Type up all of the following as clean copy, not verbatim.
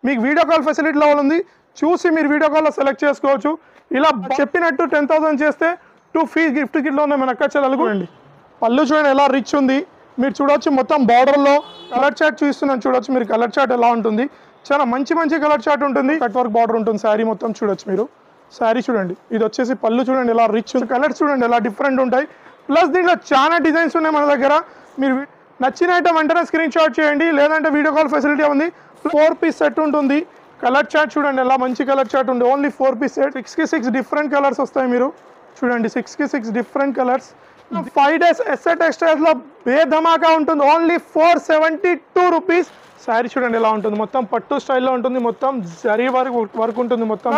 మీకు video call facility లో ఉంది, చూసి మీరు వీడియో కాల్లో సెలెక్ట్ చేసుకోవచ్చు. ఇలా చెప్పినట్టు 10,000 చేస్తే 2 ఫ్రీ గిఫ్ట్ కిట్లో ఉన్నాయి మన అక్క చెల్లెలకు. చూడండి పళ్ళు చూడండి ఎలా రిచ్ ఉంది, మీరు చూడొచ్చు మొత్తం బార్డర్లో కలర్ చార్ట్ చూస్తున్నాను. చూడొచ్చు మీరు కలర్ చార్ట్ ఎలా ఉంటుంది, చాలా మంచి కలర్ చార్ట్ ఉంటుంది. కట్ వర్క్ బార్డర్ ఉంటుంది శారీ మొత్తం. చూడొచ్చు మీరు శారీ చూడండి, ఇది వచ్చేసి పళ్ళు చూడండి ఎలా రిచ్, కలర్స్ చూడండి ఎలా డిఫరెంట్ ఉంటాయి. ప్లస్ దీంట్లో చాలా డిజైన్స్ ఉన్నాయి మన దగ్గర. మీరు నచ్చిన ఐటమ్ వెంటనే స్క్రీన్ షాట్ చేయండి, లేదంటే వీడియో కాల్ ఫెసిలిటీ ఉంది. 4 పీస్ సెట్ ఉంటుంది. కలర్ చార్ట్ చూడండి ఎలా మంచి కలర్ చార్ట్ ఉంది. Only 4 piece set. 6కి 6 డిఫరెంట్ కలర్స్ వస్తాయి. మీరు చూడండి 6కి 6 different colours. 5 days SA textiles లో బేధమాకా ఉంటుంది. Only 472 rupees. శారీ చూడండి ఎలా ఉంటుంది, మొత్తం పట్టు స్టైల్లో ఉంటుంది, మొత్తం జరీ వర్క్ ఉంటుంది మొత్తం.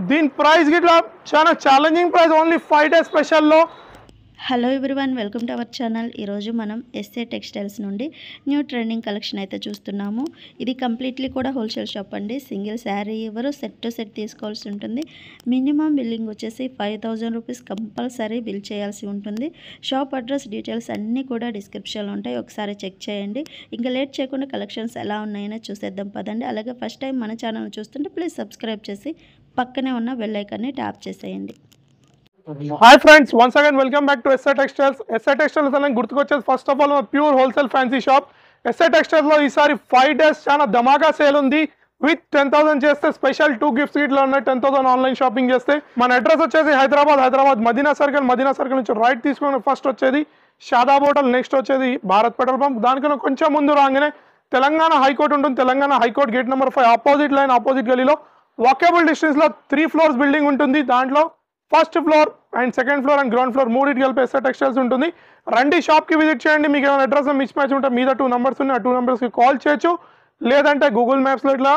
దీని ప్రైస్ గిట్లా చాలా ఛాలెంజింగ్ ప్రైస్, ఓన్లీ 5 days స్పెషల్లో. Hello everyone, welcome to our channel. ఈరోజు మనం ఎస్ఏ టెక్స్టైల్స్ నుండి న్యూ ట్రెండింగ్ కలెక్షన్ అయితే చూస్తున్నాము. ఇది కంప్లీట్లీ కూడా హోల్సేల్ షాప్ అండి. సింగిల్ శారీ ఎవరు సెట్ టు సెట్ తీసుకోవాల్సి ఉంటుంది. మినిమం బిల్లింగ్ వచ్చేసి 5,000 రూపీస్ కంపల్సరీ బిల్ చేయాల్సి ఉంటుంది. షాప్ అడ్రస్ డీటెయిల్స్ అన్నీ కూడా డిస్క్రిప్షన్లో ఉంటాయి, ఒకసారి చెక్ చేయండి. ఇంకా లేట్ చేయకుండా కలెక్షన్స్ ఎలా ఉన్నాయో చూసేద్దాం పదండి. అలాగే ఫస్ట్ టైం మన ఛానల్ చూస్తుంటే ప్లీజ్ సబ్స్క్రైబ్ చేసి పక్కనే ఉన్న బెల్ ఐకాన్ని ట్యాప్ చేసేయండి. Hi friends, once again welcome back to SA textiles. SA textiles అని గుర్తుకొచ్చేది first of all pure wholesale fancy shop. SA textiles లో ఈసారి 5 days చాలా ధమాకా సేల్ ఉంది. విత్ 10,000 చేస్తే స్పెషల్ 2 గిఫ్ట్స్ గిట్లో ఉన్నాయి. 10,000 ఆన్లైన్ షాపింగ్ చేస్తే. మన అడ్రస్ వచ్చేసి హైదరాబాద్ మదీనా సర్కిల్ నుంచి రైట్ తీసుకుని ఫస్ట్ వచ్చేది షాదాబ్ హోటల్, నెక్స్ట్ వచ్చేది భారత్ పెట్రోల్ పంప్. దానికన్నా కొంచెం ముందు రాగానే తెలంగాణ హైకోర్టు ఉంటుంది. Telangana high court gate number 5 opposite line opposite గలీలో వాకబుల్ డిస్టెన్స్ లో 3 floors బిల్డింగ్ ఉంటుంది. దాంట్లో first floor and second floor and ground floor మూడింటి కలిపి ఎస్ఏ టెక్స్టైల్స్ ఉంటుంది. రండి షాప్కి విజిట్ చేయండి. మీకు ఏమైనా అడ్రస్ మిస్ మ్యాచ్ ఉంటే మీద 2 numbers ఉన్నాయి, ఆ 2 numbersకి కాల్ చేయొచ్చు. లేదంటే గూగుల్ మ్యాప్స్లో ఇట్లా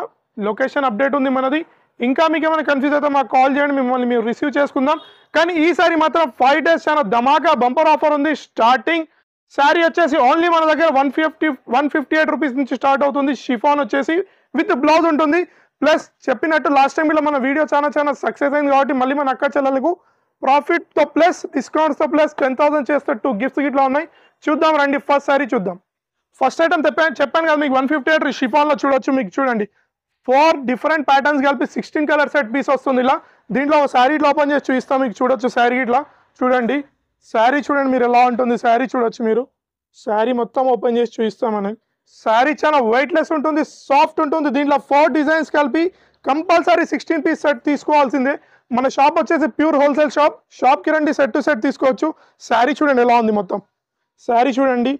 లొకేషన్ అప్డేట్ ఉంది మనది. ఇంకా మీకు ఏమైనా కన్ఫ్యూజ్ అయితే మాకు కాల్ చేయండి, మిమ్మల్ని మీరు రిసీవ్ చేసుకుందాం. కానీ ఈసారి మాత్రం 5 days చాలా ధమాకా బంపర్ ఆఫర్ ఉంది. స్టార్టింగ్ శారీ వచ్చేసి ఓన్లీ మన దగ్గర 158 రూపీస్ నుంచి స్టార్ట్ అవుతుంది. షిఫాన్ వచ్చేసి విత్ బ్లౌజ్ ఉంటుంది. ప్లస్ చెప్పినట్టు లాస్ట్ టైం ఇలా మన వీడియో చాలా సక్సెస్ అయింది కాబట్టి మళ్ళీ మన అక్క చెల్లెలకు ప్రాఫిట్తో ప్లస్ డిస్కౌంట్స్తో ప్లస్ 10,000 చేస్తే 2 గిఫ్ట్స్ గిట్లా ఉన్నాయి. చూద్దాం రండి. ఫస్ట్ శారీ చూద్దాం. ఫస్ట్ ఐటమ్ చెప్పాను కదా మీకు 158 షిఫాన్లో చూడొచ్చు. మీకు చూడండి 4 డిఫరెంట్ ప్యాటర్న్స్ కలిపి 16 కలర్ సెట్ పీస్ వస్తుంది. ఇలా దీంట్లో ఒక శారీ ఇట్లా ఓపెన్ చేసి చూపిస్తాం. మీకు చూడొచ్చు శారీ ఇట్లా చూడండి. శారీ చూడండి మీరు ఎలా ఉంటుంది. శారీ చూడొచ్చు మీరు. శారీ మొత్తం ఓపెన్ చేసి చూపిస్తాం మనకి. శారీ చాలా వెయిట్లెస్ ఉంటుంది, సాఫ్ట్ ఉంటుంది. దీంట్లో 4 డిజైన్స్ కలిపి కంపల్సరీ 16 పీస్ సెట్ తీసుకోవాల్సిందే. మన షాప్ వచ్చేసి ప్యూర్ హోల్సేల్ షాప్. షాప్కి రండి, సెట్ టు సెట్ తీసుకోవచ్చు. శారీ చూడండి ఎలా ఉంది మొత్తం. శారీ చూడండి.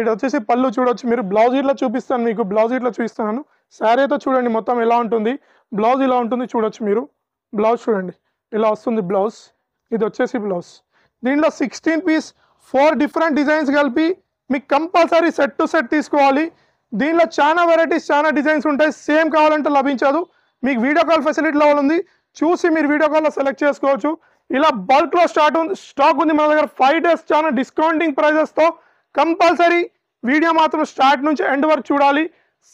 ఇది వచ్చేసి పళ్ళు చూడొచ్చు మీరు. బ్లౌజ్ ఇట్లా చూపిస్తాను మీకు, బ్లౌజ్ ఇట్లా చూపిస్తున్నాను. శారీ అయితే చూడండి మొత్తం ఎలా ఉంటుంది. బ్లౌజ్ ఇలా ఉంటుంది చూడొచ్చు మీరు. బ్లౌజ్ చూడండి ఇలా వస్తుంది బ్లౌజ్. ఇది వచ్చేసి బ్లౌజ్. దీంట్లో 16 పీస్ 4 డిఫరెంట్ డిజైన్స్ కలిపి మీకు కంపల్సరీ సెట్ టు సెట్ తీసుకోవాలి. దీనిలో చాలా వెరైటీస్ చాలా డిజైన్స్ ఉంటాయి. సేమ్ కావాలంటే లభించదు. మీకు వీడియో కాల్ ఫెసిలిటీలో ఉంది, చూసి మీరు వీడియో కాల్లో సెలెక్ట్ చేసుకోవచ్చు. ఇలా బల్క్లో స్టాక్ ఉంది మన దగ్గర. 5 days చాలా డిస్కౌంటింగ్ ప్రైజెస్తో. కంపల్సరీ వీడియో మాత్రం స్టార్ట్ నుంచి ఎండ్ వరకు చూడాలి.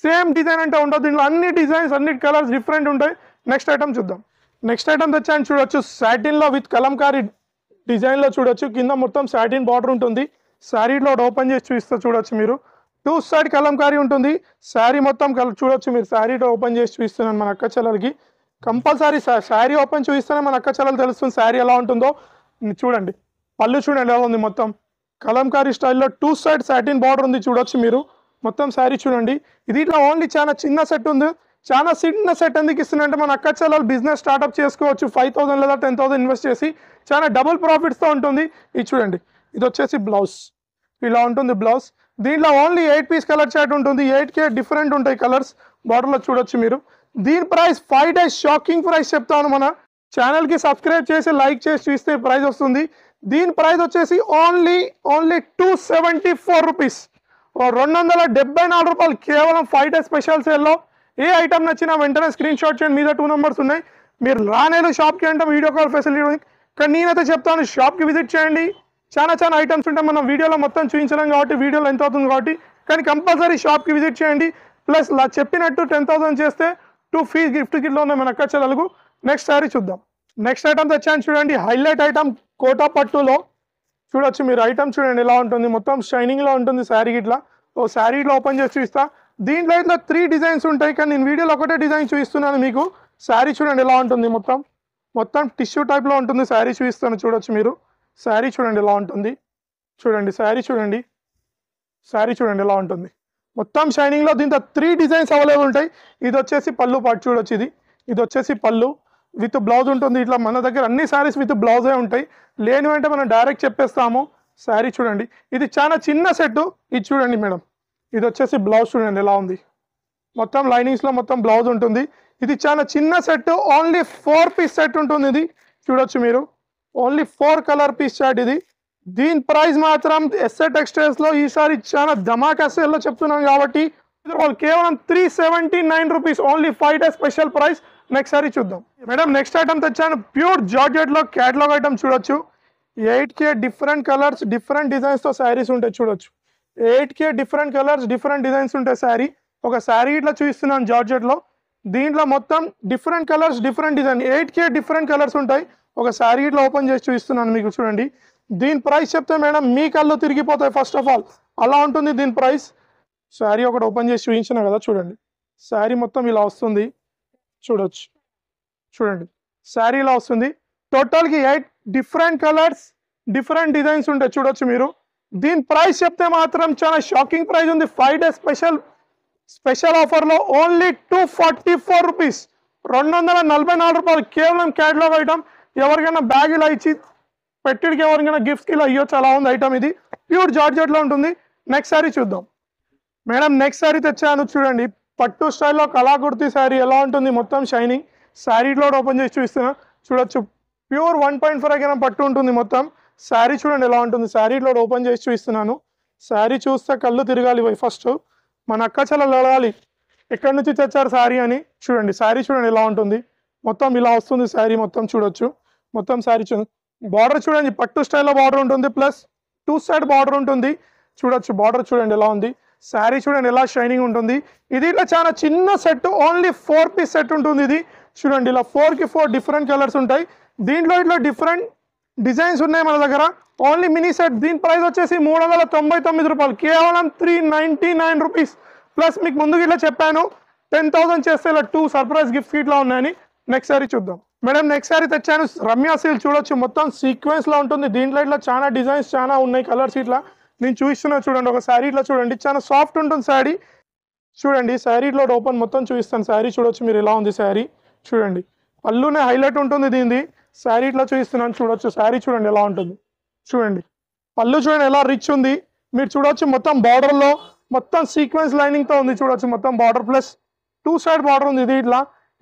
సేమ్ డిజైన్ అంటే ఉండదు. దీంట్లో అన్ని డిజైన్స్ అన్ని కలర్స్ డిఫరెంట్ ఉంటాయి. నెక్స్ట్ ఐటమ్ చూద్దాం. నెక్స్ట్ ఐటమ్ తెచ్చాను చూడొచ్చు. సాటిన్లో విత్ కలంకారీ డిజైన్లో చూడొచ్చు. కింద మొత్తం సాటిన్ బార్డర్ ఉంటుంది. శారీలో ఓపెన్ చేసి చూపిస్తే చూడొచ్చు మీరు. 2 side కలంకారీ ఉంటుంది. శారీ మొత్తం చూడొచ్చు మీరు. శారీలో ఓపెన్ చేసి చూపిస్తున్నాను మన అక్క చెల్లెలకి. కంపల్సరీ శారీ ఓపెన్ చూపిస్తేనే మన అక్క చెల్లెలు తెలుస్తుంది శారీ ఎలా ఉంటుందో. చూడండి పళ్ళు చూడండి ఎలా ఉంది. మొత్తం కలంకారీ స్టైల్లో 2 side సాటిన్ బార్డర్ ఉంది చూడొచ్చు మీరు. మొత్తం శారీ చూడండి. ఇది ఇట్లా ఓన్లీ చాలా చిన్న సెట్ ఉంది. చాలా చిన్న సెట్ ఎందుకు ఇస్తుందంటే మన అక్క చెల్లెలు బిజినెస్ స్టార్ట్అప్ చేసుకోవచ్చు. 5,000 లేదా 10,000 ఇన్వెస్ట్ చేసి చాలా డబుల్ ప్రాఫిట్స్తో ఉంటుంది. ఇది చూడండి. ఇది వచ్చేసి బ్లౌజ్ ఇలా ఉంటుంది బ్లౌజ్. దీంట్లో ఓన్లీ 8 పీస్ కలర్ చార్ట్ ఉంటుంది. 8K డిఫరెంట్ ఉంటాయి కలర్స్. బార్డర్లో చూడొచ్చు మీరు. దీని ప్రైస్ 5 days షాకింగ్ ప్రైస్ చెప్తాను. మన ఛానల్కి సబ్స్క్రైబ్ చేసి లైక్ చేసి చూస్తే ప్రైస్ వస్తుంది. దీని ప్రైస్ వచ్చేసి ఓన్లీ 274 రూపీస్, 274 రూపాయలు కేవలం 5 days స్పెషల్ సేల్లో. ఏ ఐటమ్ నచ్చినా వెంటనే స్క్రీన్ షాట్ చేయండి. మీద 2 numbers ఉన్నాయి. మీరు రానేలు షాప్కి అంటే వీడియో కాల్ ఫెసిలిటీ ఉంది. కానీ నేనైతే చెప్తాను షాప్కి విజిట్ చేయండి. చాలా ఐటమ్స్ ఉంటాయి. మనం వీడియోలో మొత్తం చూపించలేం కాబట్టి వీడియోలో ఎంత అవుతుంది కాబట్టి, కానీ కంపల్సరీ షాప్కి విజిట్ చేయండి. ప్లస్ చెప్పినట్టు 10,000 చేస్తే 2 ఫ్రీ గిఫ్ట్ కిట్లో ఉన్నాయి మన అక్క చెల్లెలకు. నెక్స్ట్ శారీ చూద్దాం. నెక్స్ట్ ఐటమ్ తెచ్చాను చూడండి. హైలైట్ ఐటమ్ కోటా పట్టులో చూడొచ్చు మీరు. ఐటమ్ చూడండి ఎలా ఉంటుంది. మొత్తం షైనింగ్లో ఉంటుంది శారీ ఇట్లా. ఓ శారీ ఇట్లా ఓపెన్ చేసి చూపిస్తా. దీంట్లో ఇట్లా 3 డిజైన్స్ ఉంటాయి, కానీ నేను వీడియోలో ఒకటే డిజైన్ చూపిస్తున్నాను మీకు. శారీ చూడండి ఎలా ఉంటుంది, మొత్తం టిష్యూ టైప్లో ఉంటుంది. శారీ చూపిస్తాను, చూడొచ్చు మీరు. శారీ చూడండి ఎలా ఉంటుంది, చూడండి శారీ చూడండి ఎలా ఉంటుంది. మొత్తం షైనింగ్లో దీంట్లో 3 డిజైన్స్ అవైలబుల్ ఉంటాయి. ఇది వచ్చేసి పళ్ళు పాటు చూడొచ్చు. ఇది వచ్చేసి పళ్ళు విత్ బ్లౌజ్ ఉంటుంది. ఇట్లా మన దగ్గర అన్ని శారీస్ విత్ బ్లౌజే ఉంటాయి. లేనివంటే మనం డైరెక్ట్ చెప్పేస్తాము. శారీ చూడండి, ఇది చాలా చిన్న సెట్. ఇది చూడండి మేడం, ఇది వచ్చేసి బ్లౌజ్ చూడండి ఎలా ఉంది. మొత్తం లైనింగ్స్లో మొత్తం బ్లౌజ్ ఉంటుంది. ఇది చాలా చిన్న సెట్, ఓన్లీ 4 పీస్ సెట్ ఉంటుంది. ఇది చూడొచ్చు మీరు, ఓన్లీ 4 కలర్ పీస్ చార్ట్ ఇది. దీని ప్రైస్ మాత్రం ఎస్ఏ టెక్స్టైల్స్లో ఈసారి చాలా ధమాకా సేల్లో చెప్తున్నాం కాబట్టి కేవలం 379 rupees, only 5 days special price. Next saree చూద్దాం మేడం. నెక్స్ట్ ఐటమ్ తెచ్చాను, ప్యూర్ జార్జెట్లో క్యాటలాగ్ ఐటమ్ చూడొచ్చు. 8K డిఫరెంట్ కలర్స్ డిఫరెంట్ డిజైన్స్తో శారీస్ ఉంటాయి చూడొచ్చు. 8K different colours different designs ఉంటాయి శారీ. ఒక శారీ ఇట్లా చూపిస్తున్నాను జార్జెట్లో. దీంట్లో మొత్తం different colours different design 8K different colours ఉంటాయి. ఒక శారీ ఇట్లా ఓపెన్ చేసి చూపిస్తున్నాను మీకు చూడండి. దీని ప్రైస్ చెప్తే మేడం మీ కళ్ళు తిరిగిపోతాయి. ఫస్ట్ ఆఫ్ ఆల్ అలా ఉంటుంది దీని ప్రైస్. శారీ ఒకటి ఓపెన్ చేసి చూపించిన కదా, చూడండి శారీ మొత్తం ఇలా వస్తుంది చూడొచ్చు. చూడండి శారీ ఇలా వస్తుంది. టోటల్కి 8 డిఫరెంట్ కలర్స్ డిఫరెంట్ డిజైన్స్ ఉంటాయి చూడొచ్చు మీరు. దీని ప్రైస్ చెప్తే మాత్రం చాలా షాకింగ్ ప్రైస్ ఉంది. 5 డేస్ స్పెషల్ ఆఫర్లో ఓన్లీ 244 రూపీస్, 244 రూపాయలు కేవలం క్యాటలాగ్ ఐటమ్. ఎవరికైనా బ్యాగ్ ఇలా ఇచ్చి పెట్టిడికి ఎవరికైనా గిఫ్ట్కి ఇలా ఇవ్వచ్చు, అలా ఉంది ఐటమ్. ఇది ప్యూర్ జార్జెట్లో ఉంటుంది. నెక్స్ట్ శారీ చూద్దాం మేడం. నెక్స్ట్ శారీ తెచ్చాను చూడండి, పట్టు స్టైల్లో కళాకుర్తి శారీ ఎలా ఉంటుంది, మొత్తం షైనింగ్. శారీలో ఓపెన్ చేసి చూపిస్తున్నా చూడొచ్చు. ప్యూర్ 1.4 గ్రామ్ పట్టు ఉంటుంది మొత్తం. శారీ చూడండి ఎలా ఉంటుంది. శారీలో ఓపెన్ చేసి చూపిస్తున్నాను. శారీ చూస్తే కళ్ళు తిరగాలి ఫస్ట్, మన అక్క చెల్లెలు అడగాలి ఎక్కడి నుంచి తెచ్చారు శారీ అని. చూడండి శారీ చూడండి ఎలా ఉంటుంది, మొత్తం ఇలా వస్తుంది శారీ మొత్తం చూడొచ్చు. మొత్తం శారీ బార్డర్ చూడండి, పట్టు స్టైల్లో బార్డర్ ఉంటుంది, ప్లస్ 2 సైడ్ బార్డర్ ఉంటుంది చూడొచ్చు. బార్డర్ చూడండి ఎలా ఉంది. శారీ చూడండి ఎలా షైనింగ్ ఉంటుంది. ఇది ఇట్లా చాలా చిన్న సెట్, ఓన్లీ 4 పీస్ సెట్ ఉంటుంది. ఇది చూడండి ఇలా 4కి 4 డిఫరెంట్ కలర్స్ ఉంటాయి. దీంట్లో ఇట్లా డిఫరెంట్ డిజైన్స్ ఉన్నాయి మన దగ్గర. Only mini set. దీని ప్రైస్ వచ్చేసి 399 రూపాయలు, కేవలం 399 రూపీస్. ప్లస్ మీకు ముందుకు ఇట్లా చెప్పాను 10,000 చేస్తే ఇలా 2 సర్ప్రైజ్ గిఫ్ట్స్ ఇట్లా ఉన్నాయని. నెక్స్ట్ సారీ చూద్దాం మేడం. నెక్స్ట్ సారీ తెచ్చాను, రమ్యా సిల్క్ చూడొచ్చు. మొత్తం సీక్వెన్స్లో ఉంటుంది. దీంట్లో ఇట్లా చాలా డిజైన్స్ చాలా ఉన్నాయి, కలర్స్ ఇట్లా నేను చూపిస్తున్నా చూడండి. ఒక శారీ ఇట్లా చూడండి, చాలా సాఫ్ట్ ఉంటుంది శారీ. చూడండి శారీలో ఓపెన్ మొత్తం చూపిస్తాను. శారీ చూడొచ్చు మీరు ఎలా ఉంది. శారీ చూడండి, పళ్ళునే హైలైట్ ఉంటుంది దీనిది. శారీ ఇట్లా చూపిస్తున్నాను చూడొచ్చు. శారీ చూడండి ఎలా ఉంటుంది. చూడండి పళ్ళు చూడండి ఎలా రిచ్ ఉంది. మీరు చూడొచ్చు మొత్తం బార్డర్లో మొత్తం సీక్వెన్స్ లైనింగ్తో ఉంది చూడొచ్చు. మొత్తం బార్డర్ ప్లస్ 2 సైడ్ బార్డర్ ఉంది.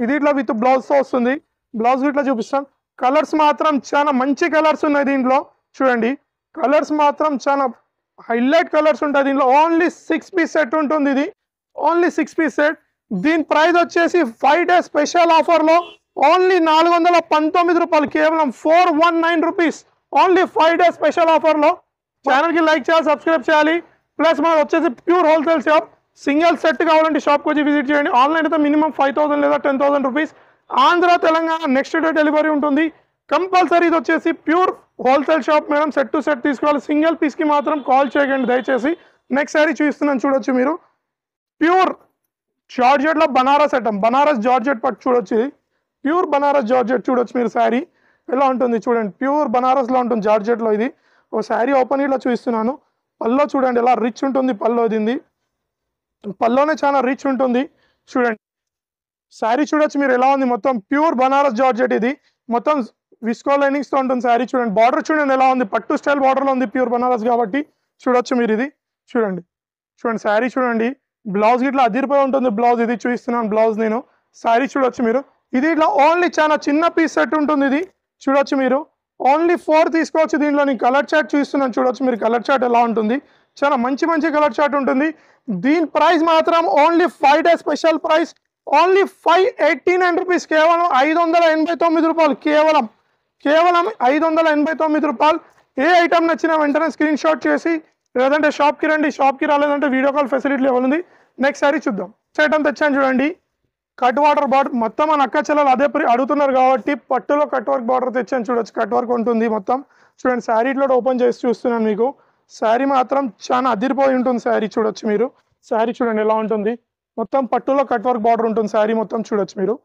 ఇది ఇట్లా విత్ బ్లౌజ్తో వస్తుంది. బ్లౌజ్ ఇట్లా చూపిస్తాను. కలర్స్ మాత్రం చాలా మంచి కలర్స్ ఉన్నాయి దీంట్లో. చూడండి కలర్స్ మాత్రం చాలా హైలైట్ కలర్స్ ఉంటాయి దీంట్లో. ఓన్లీ 6 పీస్ సెట్ ఉంటుంది. ఇది ఓన్లీ 6 పీస్ సెట్. దీని ప్రైస్ వచ్చేసి 5 డేస్ స్పెషల్ ఆఫర్లో ఓన్లీ 419 రూపాయలు, కేవలం 419 రూపీస్, ఓన్లీ 5 డేస్ స్పెషల్ ఆఫర్లో. ఛానల్కి లైక్ చేయాలి, సబ్స్క్రైబ్ చేయాలి. ప్లస్ మనకు వచ్చేసి pure wholesale shop. Single set కావాలంటే షాప్కి వచ్చి విజిట్ చేయండి. ఆన్లైన్ అయితే మినిమం 5,000 లేదా 10,000 rupees. Andhra Telangana next day delivery ఉంటుంది కంపల్సరీ. ఇది వచ్చేసి pure wholesale shop madam. Set to set తీసుకోవాలి. సింగిల్ పీస్కి మాత్రం కాల్ చేయకండి దయచేసి. నెక్స్ట్ శారీ చూస్తున్నాను చూడొచ్చు మీరు. ప్యూర్ జార్జెట్లో బనారస్ ఐటమ్, బనారస్ జార్జెట్ పట్టు చూడొచ్చు. ఇది ప్యూర్ బనారస్ జార్జెట్ చూడొచ్చు మీరు. శారీ ఎలా ఉంటుంది చూడండి, ప్యూర్ బనారస్లో ఉంటుంది జార్జెట్లో. ఇది ఒక శారీ ఓపెన్ ఇట్లా చూపిస్తున్నాను. పల్లో చూడండి ఎలా రిచ్ ఉంటుంది. పల్లో దీనిది పల్లోనే చాలా రిచ్ ఉంటుంది. చూడండి శారీ చూడొచ్చు మీరు ఎలా ఉంది. మొత్తం ప్యూర్ బనారస్ జార్జెట్. ఇది మొత్తం విస్కో లైనింగ్స్తో ఉంటుంది శారీ. చూడండి బార్డర్ చూడండి ఎలా ఉంది, పట్టు స్టైల్ బార్డర్లో ఉంది, ప్యూర్ బనారస్ కాబట్టి చూడొచ్చు మీరు. ఇది చూడండి శారీ చూడండి. బ్లౌజ్ ఇట్లా అదిరిపోయి ఉంటుంది బ్లౌజ్. ఇది చూపిస్తున్నాను బ్లౌజ్ నేను. శారీ చూడొచ్చు మీరు. ఇది ఇట్లా ఓన్లీ చాలా చిన్న పీస్ సెట్ ఉంటుంది. ఇది చూడొచ్చు మీరు. ఓన్లీ 4 తీసుకోవచ్చు. దీంట్లో నేను కలర్ చార్ట్ చూపిస్తున్నాను చూడొచ్చు మీరు. కలర్ చార్ట్ ఎలా ఉంటుంది, చాలా మంచి కలర్ చార్ట్ ఉంటుంది. దీని ప్రైస్ మాత్రం only 5 days special price, only 589 rupees, కేవలం 589 రూపాయలు, కేవలం 589 రూపాయలు. ఏ ఐటమ్ నచ్చినా వెంటనే స్క్రీన్ షాట్ చేసి లేదంటే షాప్కి రండి. షాప్కి రాలేదంటే వీడియో కాల్ ఫెసిలిటీ ఉంది. నెక్స్ట్ సారీ చూద్దాం. ఐటమ్ తెచ్చాను చూడండి, కట్ వాటర్ బార్డర్. మొత్తం మన అక్క చెల్లెలు అదే అడుగుతున్నారు కాబట్టి పట్టులో కట్ వర్క్ బార్డర్ తెచ్చాను చూడొచ్చు. కట్ వర్క్ ఉంటుంది మొత్తం. చూడండి శారీలో ఓపెన్ చేసి చూస్తున్నాను మీకు. శారీ మాత్రం చాలా అదిరిపోయి ఉంటుంది శారీ చూడొచ్చు మీరు. శారీ చూడండి ఎలా ఉంటుంది. మొత్తం పట్టులో కట్ వర్క్ బార్డర్ ఉంటుంది శారీ మొత్తం చూడొచ్చు మీరు.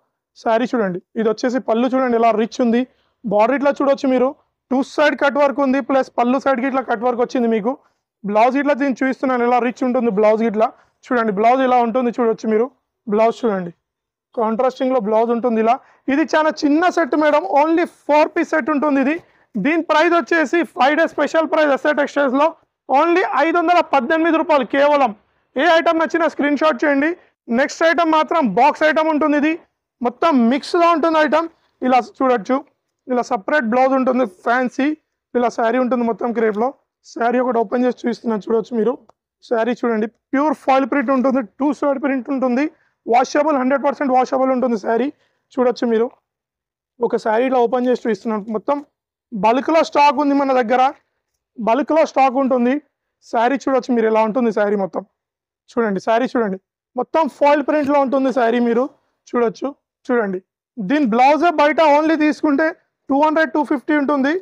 శారీ చూడండి, ఇది వచ్చేసి పళ్ళు చూడండి ఎలా రిచ్ ఉంది. బార్డర్ ఇట్లా చూడొచ్చు మీరు, 2 సైడ్ కట్ వర్క్ ఉంది, ప్లస్ పళ్ళు సైడ్కి ఇట్లా కట్ వర్క్ వచ్చింది మీకు. బ్లౌజ్ ఇట్లా దీన్ని చూపిస్తున్నాను ఎలా రిచ్ ఉంటుంది బ్లౌజ్ ఇట్లా చూడండి. బ్లౌజ్ ఇలా ఉంటుంది చూడొచ్చు మీరు. బ్లౌజ్ చూడండి, కాంట్రాస్టింగ్లో బ్లౌజ్ ఉంటుంది ఇలా. ఇది చాలా చిన్న set madam, only 4 piece set ఉంటుంది ఇది. దీని ప్రైస్ వచ్చేసి 5 డేస్ స్పెషల్ ప్రైస్ ఎస్ఏ టెక్స్టైల్స్లో ఓన్లీ 518 రూపాయలు కేవలం. ఏ ఐటమ్ నచ్చినా స్క్రీన్ షాట్ చేయండి. నెక్స్ట్ ఐటమ్ మాత్రం బాక్స్ ఐటమ్ ఉంటుంది, ఇది మొత్తం మిక్స్గా ఉంటుంది ఐటమ్. ఇలా చూడొచ్చు, ఇలా సపరేట్ బ్లౌజ్ ఉంటుంది ఫ్యాన్సీ, ఇలా శారీ ఉంటుంది మొత్తం క్రేప్లో. శారీ ఒకటి ఓపెన్ చేసి చూపిస్తున్నాను చూడొచ్చు మీరు. శారీ చూడండి, ప్యూర్ ఫాయిల్ ప్రింట్ ఉంటుంది, 2 సైడ్ ప్రింట్ ఉంటుంది, వాషబుల్ 100% వాషబుల్ ఉంటుంది శారీ చూడొచ్చు మీరు. ఒక శారీ ఇట్లా ఓపెన్ చేసి చూపిస్తున్నాను. మొత్తం బల్క్లో స్టాక్ ఉంది మన దగ్గర, బల్క్లో స్టాక్ ఉంటుంది. శారీ చూడొచ్చు మీరు ఎలా ఉంటుంది శారీ మొత్తం చూడండి. శారీ చూడండి, మొత్తం ఫాయిల్ ప్రింట్లో ఉంటుంది శారీ మీరు చూడొచ్చు. చూడండి, దీని బ్లౌజే బయట ఓన్లీ తీసుకుంటే 200-250 ఉంటుంది.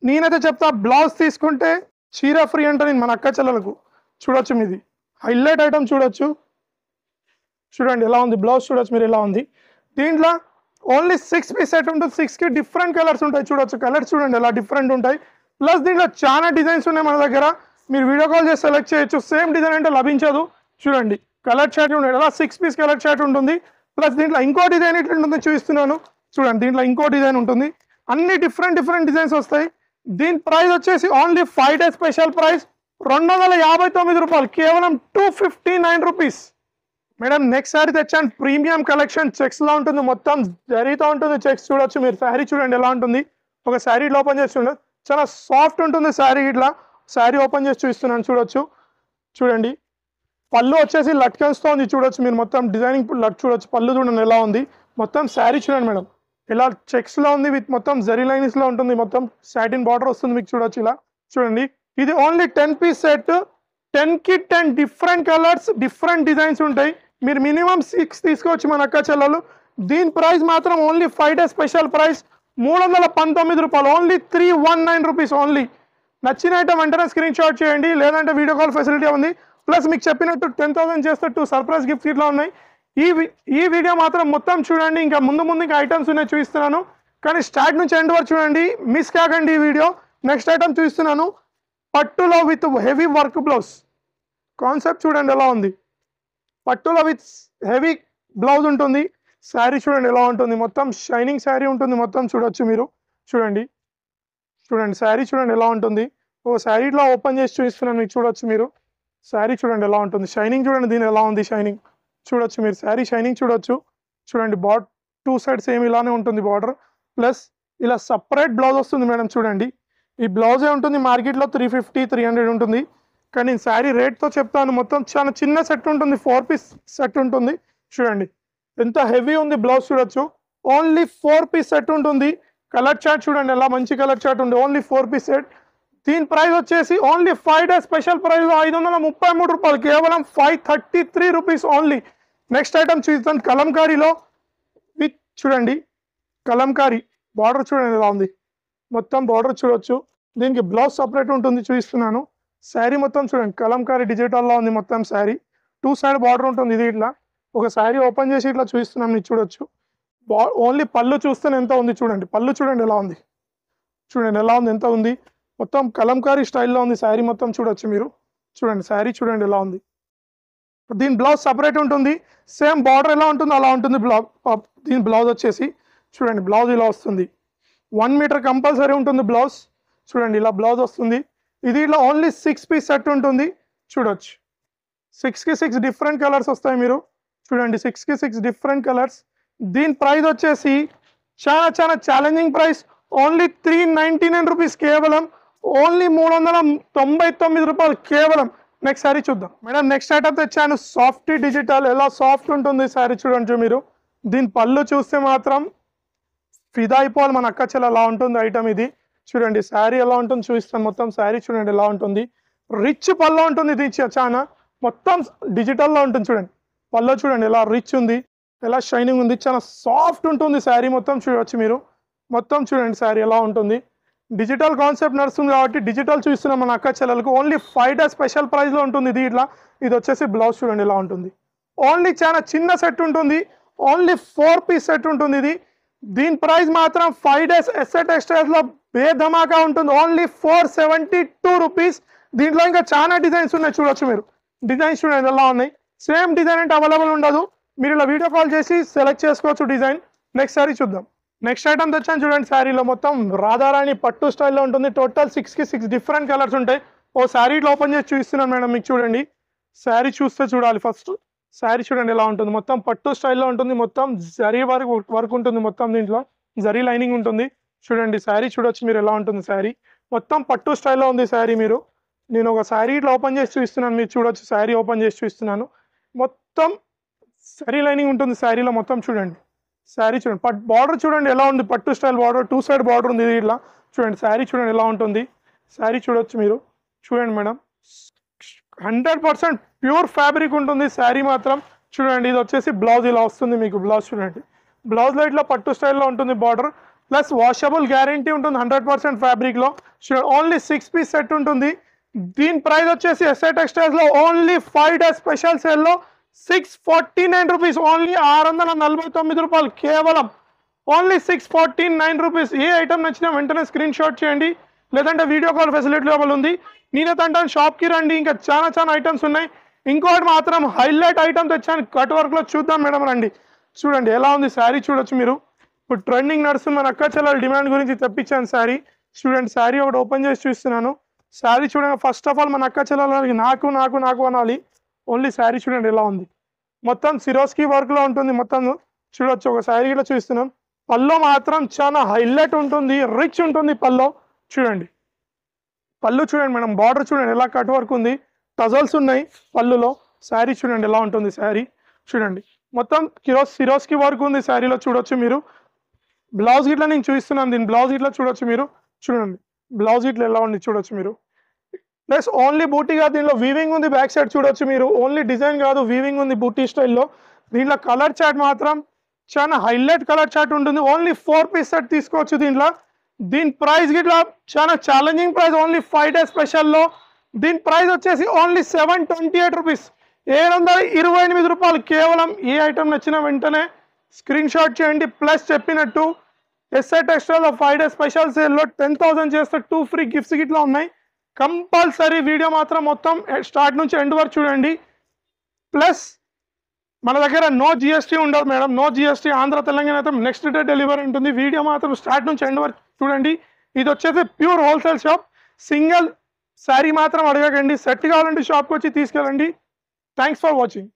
నేనైతే చెప్తా బ్లౌజ్ తీసుకుంటే చీర ఫ్రీ అంటే నేను మన అక్క చెల్లెలకు చూడొచ్చు. మీది హైలైట్ ఐటమ్ చూడొచ్చు. చూడండి ఎలా ఉంది బ్లౌజ్ చూడొచ్చు మీరు ఎలా ఉంది. దీంట్లో ఓన్లీ 6 పీస్ సెట్ ఉంటుంది, 6కి డిఫరెంట్ కలర్స్ ఉంటాయి చూడొచ్చు. కలర్స్ చూడండి ఎలా డిఫరెంట్ ఉంటాయి. ప్లస్ దీంట్లో చాలా డిజైన్స్ ఉన్నాయి మన దగ్గర, మీరు వీడియో కాల్ చేసి సెలెక్ట్ చేయొచ్చు. సేమ్ డిజైన్ అంటే లభించదు. చూడండి కలర్ చార్ట్ ఉంటుంది ఎలా 6 పీస్ కలర్ చార్ట్ ఉంటుంది. ప్లస్ దీంట్లో ఇంకో డిజైన్ ఇట్లా ఉంటుంది చూపిస్తున్నాను చూడండి. దీంట్లో ఇంకో డిజైన్ ఉంటుంది, అన్ని డిఫరెంట్ డిజైన్స్ వస్తాయి. దీని ప్రైస్ వచ్చేసి ఓన్లీ 5 డేస్ స్పెషల్ ప్రైస్ 259 రూపాయలు కేవలం 259 రూపీస్. మేడం నెక్స్ట్ శారీ తెచ్చాను, ప్రీమియం కలెక్షన్, చెక్స్లో ఉంటుంది, మొత్తం జరీతో ఉంటుంది చెక్స్ చూడొచ్చు మీరు. శారీ చూడండి ఎలా ఉంటుంది. ఒక శారీ ఇట్లా ఓపెన్ చేసి చూడండి, చాలా సాఫ్ట్ ఉంటుంది శారీ. ఇట్లా శారీ ఓపెన్ చేసి చూపిస్తున్నాను చూడొచ్చు. చూడండి పళ్ళు వచ్చేసి లట్కన్స్తో ఉంది చూడొచ్చు మీరు. మొత్తం డిజైనింగ్ చూడొచ్చు, పళ్ళు చూడండి ఎలా ఉంది. మొత్తం శారీ చూడండి మేడం ఇలా చెక్స్లో ఉంది, విత్ మొత్తం జరీ లైన్స్లో ఉంటుంది, మొత్తం సాటిన్ బార్డర్ వస్తుంది మీకు చూడొచ్చు ఇలా. చూడండి ఇది ఓన్లీ 10 పీస్ సెట్, 10కి 10 డిఫరెంట్ కలర్స్ డిఫరెంట్ డిజైన్స్ ఉంటాయి. మీరు మినిమం 6 తీసుకోవచ్చు మన అక్క చెల్లెలు. దీని ప్రైస్ మాత్రం ఓన్లీ 5 డేస్ స్పెషల్ ప్రైస్ 319 రూపాయలు, ఓన్లీ 319 రూపీస్ ఓన్లీ. నచ్చిన ఐటమ్ వెంటనే స్క్రీన్ షాట్ చేయండి, లేదంటే వీడియో కాల్ ఫెసిలిటీ ఉంది. ప్లస్ మీకు చెప్పినట్టు 10,000 చేస్తే 2 సర్ప్రైజ్ గిఫ్ట్స్ ఇట్లా ఉన్నాయి. ఈ వీడియో మాత్రం మొత్తం చూడండి, ఇంకా ముందు ఇంకా ఐటమ్స్ ఉన్నాయి చూపిస్తున్నాను, కానీ స్టార్ట్ నుంచి ఎండ్ వరకు చూడండి, మిస్ కాకండి ఈ వీడియో. నెక్స్ట్ ఐటమ్ చూపిస్తున్నాను, పట్టులో with heavy work blouse concept చూడండి ఎలా ఉంది. పట్టులో విత్ హెవీ బ్లౌజ్ ఉంటుంది. శారీ చూడండి ఎలా ఉంటుంది, మొత్తం షైనింగ్ శారీ ఉంటుంది మొత్తం చూడొచ్చు మీరు. చూడండి శారీ చూడండి ఎలా ఉంటుంది. ఓ శారీ ఇట్లా ఓపెన్ చేసి చూపిస్తున్నాను మీకు చూడొచ్చు మీరు. శారీ చూడండి ఎలా ఉంటుంది, షైనింగ్ చూడండి దీని ఎలా ఉంది షైనింగ్ చూడొచ్చు మీరు. శారీ షైనింగ్ చూడొచ్చు. చూడండి 2 సైడ్స్ సేమ్ ఇలానే ఉంటుంది బార్డర్, ప్లస్ ఇలా సపరేట్ బ్లౌజ్ వస్తుంది మేడం. చూడండి ఈ బ్లౌజే ఉంటుంది మార్కెట్లో 350-300 ఉంటుంది, కానీ నేను శారీ రేట్తో చెప్తాను. మొత్తం చాలా చిన్న సెట్ ఉంటుంది, 4 పీస్ సెట్ ఉంటుంది. చూడండి ఎంత హెవీ ఉంది బ్లౌజ్ చూడొచ్చు. ఓన్లీ 4 పీస్ సెట్ ఉంటుంది. కలర్ చార్ట్ చూడండి ఎలా మంచి కలర్ చార్ట్ ఉంది, ఓన్లీ 4 పీస్ సెట్. దీని ప్రైస్ వచ్చేసి ఓన్లీ 5 డేస్ స్పెషల్ ప్రైస్ 533 రూపాయలు కేవలం 533 రూపీస్ ఓన్లీ. నెక్స్ట్ ఐటమ్ చూద్దాం, కలంకారీలో విత్ చూడండి కలంకారీ బార్డర్ చూడండి ఎలా ఉంది, మొత్తం బార్డర్ చూడొచ్చు. దీనికి బ్లౌజ్ సపరేట్ ఉంటుంది చూపిస్తున్నాను. శారీ మొత్తం చూడండి కలంకారీ డిజిటల్లో ఉంది మొత్తం శారీ, 2 సైడ్ బార్డర్ ఉంటుంది. ఇది ఇట్లా ఒక శారీ ఓపెన్ చేసి ఇట్లా చూపిస్తున్నాను మీకు చూడొచ్చు. ఓన్లీ పళ్ళు చూస్తేనే ఎంత ఉంది చూడండి, పళ్ళు చూడండి ఎలా ఉంది, చూడండి ఎలా ఉంది ఎంత ఉంది. మొత్తం కలంకారీ స్టైల్లో ఉంది శారీ మొత్తం చూడొచ్చు మీరు. చూడండి శారీ చూడండి ఎలా ఉంది. దీని బ్లౌజ్ సపరేట్ ఉంటుంది, సేమ్ బార్డర్ ఎలా ఉంటుందో అలా ఉంటుంది దీని బ్లౌజ్ వచ్చేసి. చూడండి బ్లౌజ్ ఇలా వస్తుంది, 1 మీటర్ కంపల్సరీ ఉంటుంది బ్లౌజ్. చూడండి ఇలా బ్లౌజ్ వస్తుంది. ఇది ఇలా ఓన్లీ 6 పీస్ సెట్ ఉంటుంది చూడొచ్చు. 6కి 6 డిఫరెంట్ కలర్స్ వస్తాయి మీరు చూడండి, 6కి 6 డిఫరెంట్ కలర్స్. దీని ప్రైస్ వచ్చేసి చాలా ఛాలెంజింగ్ ప్రైస్, ఓన్లీ 399 రూపీస్ కేవలం, ఓన్లీ 399 రూపాయలు కేవలం. నెక్స్ట్ శారీ చూద్దాం మేడం. నెక్స్ట్ ఐటమ్ తెచ్చాను, సాఫ్ట్ డిజిటల్. ఎలా సాఫ్ట్ ఉంటుంది శారీ చూడండి మీరు. దీని పళ్ళు చూస్తే మాత్రం ఫిదా అయిపోవాలి మన అక్క చెల్ల ఎలా ఉంటుంది ఐటమ్ ఇది. చూడండి శారీ ఎలా ఉంటుంది చూపిస్తాను, మొత్తం శారీ చూడండి ఎలా ఉంటుంది. రిచ్ పళ్ళు ఉంటుంది, ఇది చాలా మొత్తం డిజిటల్లో ఉంటుంది. చూడండి పళ్ళు చూడండి ఎలా రిచ్ ఉంది, ఎలా షైనింగ్ ఉంది, చాలా సాఫ్ట్ ఉంటుంది శారీ మొత్తం చూడవచ్చు మీరు. మొత్తం చూడండి శారీ ఎలా ఉంటుంది. డిజిటల్ కాన్సెప్ట్ నడుస్తుంది కాబట్టి డిజిటల్ చూస్తున్నాం మన అక్క చెల్లెలకు. ఓన్లీ 5 డేస్ స్పెషల్ ప్రైస్లో ఉంటుంది ఇది. ఇట్లా ఇది వచ్చేసి బ్లౌజ్ చూడండి ఎలా ఉంటుంది. ఓన్లీ చాలా చిన్న సెట్ ఉంటుంది, ఓన్లీ 4 పీస్ సెట్ ఉంటుంది ఇది. దీని ప్రైస్ మాత్రం 5 days ఎస్ఏ టెక్స్టైల్స్లో బేధమాకా ఉంటుంది, ఓన్లీ 472 రూపీస్. దీంట్లో ఇంకా చాలా డిజైన్స్ ఉన్నాయి, చూడొచ్చు మీరు. డిజైన్స్ చూడండి ఎలా ఉన్నాయి. సేమ్ డిజైన్ అంటే అవైలబుల్ ఉండదు, మీరు ఇలా వీడియో కాల్ చేసి సెలెక్ట్ చేసుకోవచ్చు డిజైన్. నెక్స్ట్ శారీ చూద్దాం. నెక్స్ట్ ఐటమ్ తెచ్చాను చూడండి. శారీలో మొత్తం రాధారాణి పట్టు స్టైల్లో ఉంటుంది. టోటల్ 6 డిఫరెంట్ కలర్స్ ఉంటాయి. ఓ శారీ ఇట్లా ఓపెన్ చేసి చూపిస్తున్నాను మేడం మీకు. చూడండి శారీ చూస్తే చూడాలి ఫస్ట్. శారీ చూడండి ఎలా ఉంటుంది, మొత్తం పట్టు స్టైల్లో ఉంటుంది, మొత్తం జరీ వర్క్ ఉంటుంది, మొత్తం దీంట్లో జరీ లైనింగ్ ఉంటుంది. చూడండి శారీ చూడొచ్చు మీరు ఎలా ఉంటుంది. శారీ మొత్తం పట్టు స్టైల్లో ఉంది శారీ. మీరు నేను ఒక శారీ ఇట్లా ఓపెన్ చేసి చూపిస్తున్నాను, మీరు చూడొచ్చు. శారీ ఓపెన్ చేసి చూపిస్తున్నాను, మొత్తం జరీ లైనింగ్ ఉంటుంది శారీలో మొత్తం. చూడండి శారీ చూడండి, బార్డర్ చూడండి ఎలా ఉంది, పట్టు స్టైల్ బార్డర్, 2 side బార్డర్ ఉంది ఇట్లా. చూడండి శారీ చూడండి ఎలా ఉంటుంది. శారీ చూడొచ్చు మీరు. చూడండి మేడం, 100% ప్యూర్ ఫ్యాబ్రిక్ ఉంటుంది శారీ మాత్రం. చూడండి ఇది వచ్చేసి బ్లౌజ్ ఇలా వస్తుంది మీకు. బ్లౌజ్ చూడండి, బ్లౌజ్లో ఇట్లా పట్టు స్టైల్లో ఉంటుంది బార్డర్, ప్లస్ వాషబుల్ గ్యారంటీ ఉంటుంది 100% ఫ్యాబ్రిక్లో. చూడండి ఓన్లీ 6 పీస్ సెట్ ఉంటుంది. దీని ప్రైస్ వచ్చేసి ఎస్ఐ టెక్స్టైల్స్లో ఓన్లీ 5 days స్పెషల్ సేల్లో 649 రూపీస్, ఓన్లీ 649 రూపాయలు కేవలం, ఓన్లీ 649 రూపీస్. ఏ ఐటమ్ నచ్చినా వెంటనే స్క్రీన్ షాట్ చేయండి, లేదంటే వీడియో కాల్ ఫెసిలిటీ అవైలబుల్ ఉంది. నేనైతే అంటాను షాప్కి రండి, ఇంకా చాలా ఐటమ్స్ ఉన్నాయి. ఇంకోటి మాత్రం హైలైట్ ఐటమ్ తెచ్చాను కట్ వర్క్లో, చూద్దాం మేడం రండి. చూడండి ఎలా ఉంది శారీ చూడొచ్చు మీరు. ఇప్పుడు ట్రెండింగ్ నడుస్తుంది మన అక్క చెల్లెల డిమాండ్ గురించి తెప్పించాను శారీ. చూడండి శారీ ఒకటి ఓపెన్ చేసి చూస్తున్నాను. శారీ చూడండి, ఫస్ట్ ఆఫ్ ఆల్ మన అక్క చెల్లెలకి నాకు నాకు నాకు అనాలి. ఓన్లీ శారీ చూడండి ఎలా ఉంది, మొత్తం సిరోస్కి వర్క్లో ఉంటుంది మొత్తం. చూడొచ్చు ఒక శారీ కూడా చూస్తున్నాం. పల్లో మాత్రం చాలా హైలైట్ ఉంటుంది, రిచ్ ఉంటుంది పల్లో. చూడండి పళ్ళు చూడండి మేడం, బార్డర్ చూడండి ఎలా కట్ వర్క్ ఉంది, టజల్స్ ఉన్నాయి పళ్ళులో. శారీ చూడండి ఎలా ఉంటుంది శారీ. చూడండి మొత్తం సిరోస్కి వర్క్ ఉంది శారీలో, చూడొచ్చు మీరు. బ్లౌజ్ ఇట్లా నేను చూపిస్తున్నాను, దీని బ్లౌజ్ ఇట్లా చూడొచ్చు మీరు. చూడండి బ్లౌజ్ ఇట్లా ఎలా ఉంది చూడొచ్చు మీరు. ప్లస్ ఓన్లీ బూటీగా దీనిలో వీవింగ్ ఉంది, బ్యాక్ సైడ్ చూడొచ్చు మీరు. ఓన్లీ డిజైన్ కాదు, వీవింగ్ ఉంది బూటీ స్టైల్లో. దీంట్లో కలర్ చార్ట్ మాత్రం చాలా హైలైట్ కలర్ చార్ట్ ఉంటుంది. ఓన్లీ 4 పీస్ సెట్ తీసుకోవచ్చు దీంట్లో. దీని ప్రైస్ గిట్లా చాలా ఛాలెంజింగ్ ప్రైస్, ఓన్లీ 5 days స్పెషల్లో. దీని ప్రైస్ వచ్చేసి ఓన్లీ 728 రూపీస్, 728 రూపాయలు కేవలం. ఏ ఐటమ్ నచ్చినా వెంటనే స్క్రీన్ షాట్ చేయండి. ప్లస్ చెప్పినట్టు ఎస్ఐ టెక్స్టైల్లో 5 days స్పెషల్ సేల్లో 10,000 చేస్తే 2 free గిఫ్ట్స్ గిట్లా ఉన్నాయి. కంపల్సరీ వీడియో మాత్రం మొత్తం స్టార్ట్ నుంచి ఎండ్ వరకు చూడండి. ప్లస్ మన దగ్గర నో జిఎస్టీ ఉండదు madam, no GST. Andhra Telangana అయితే నెక్స్ట్ డే డెలివరీ ఉంటుంది. వీడియో మాత్రం స్టార్ట్ నుంచి ఎండ్ వరకు చూడండి. ఇది వచ్చేసి pure wholesale shop. Single sari మాత్రం అడగకండి, సెట్ కావాలంటే షాప్కి వచ్చి తీసుకెళ్ళండి. Thanks for watching.